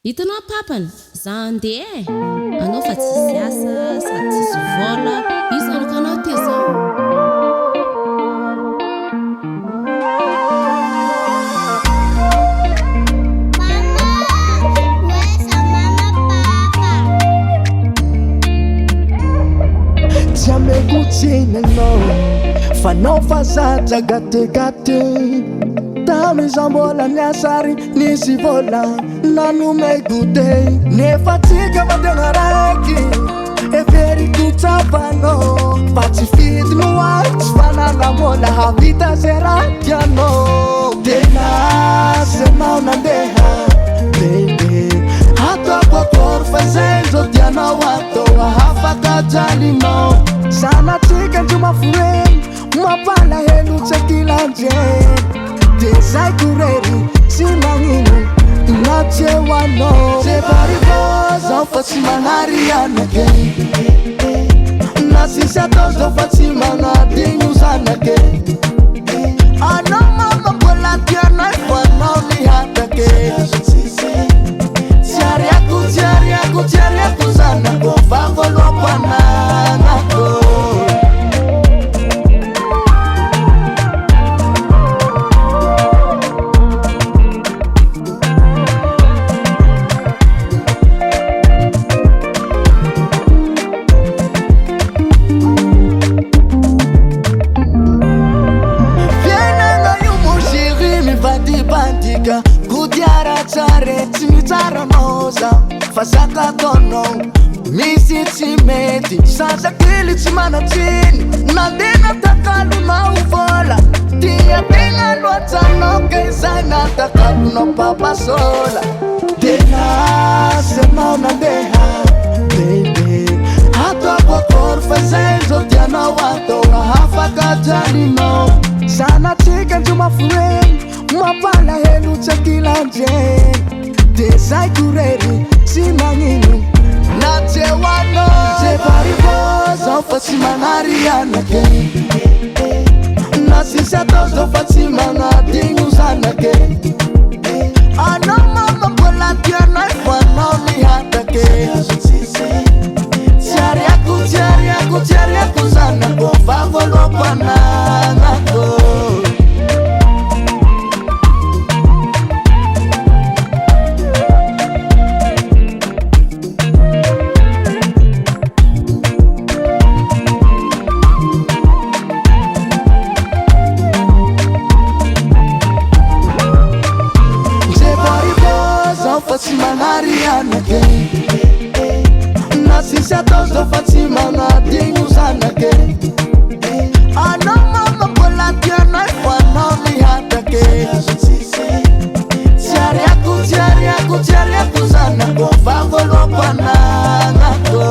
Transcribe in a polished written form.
Hitanao papany za andeha anao fa tsisy asa sady tsisy vola izanako anao te zao. Tsy amekutsinagnao fanao fazaja gategate tamiza mbola niasary nisy vola nanome goûté nefa tsika mandeha raiky everiko tsapanao fa tsy fidino ahy tsy fanalamola havita ze raha tianao tena senao nandeha bebe ataoko akory fa zay zao tianao atao ahafaka jalinao sanatsika ndro mafureny mapala helo tsekilanjeny de zay korery tsy magnino natsehoanao ze varivo zao fa tsy manary anake na sisy atao zao fa tsy magnadigno zanake anao mama mbola tianay fo anao nihatake Tiariako zanako vavoloako ananako Viena io moshiri mivadibandika kudiara tsare tsy mitsaranao za fa zakataonao misy tsy mety sasakely tsy manatsiny nandeha natakalonao vola tia tegna loatsanao ke zay natakalonao papasola tena senao nandeha bebe ataoko akory fa zay zao tianao atao ahafaka jalinao sanatsika ndro mafureny mapala helo tsakilanjeny de zay korery tsy magnino natsehoanao ze varivo zao fa tsy manary anake na sisy atao zao fa tsy magnadigno zanake anao mama mbola tianay fo anao nihatake Tiariako zanako vavoloako ananako Tsy manary anake na sisy atao zao fa tsy magnadigno zanake anao mama mbola tianay fo anao nihatake Tiariako zanako vavoloako ananako.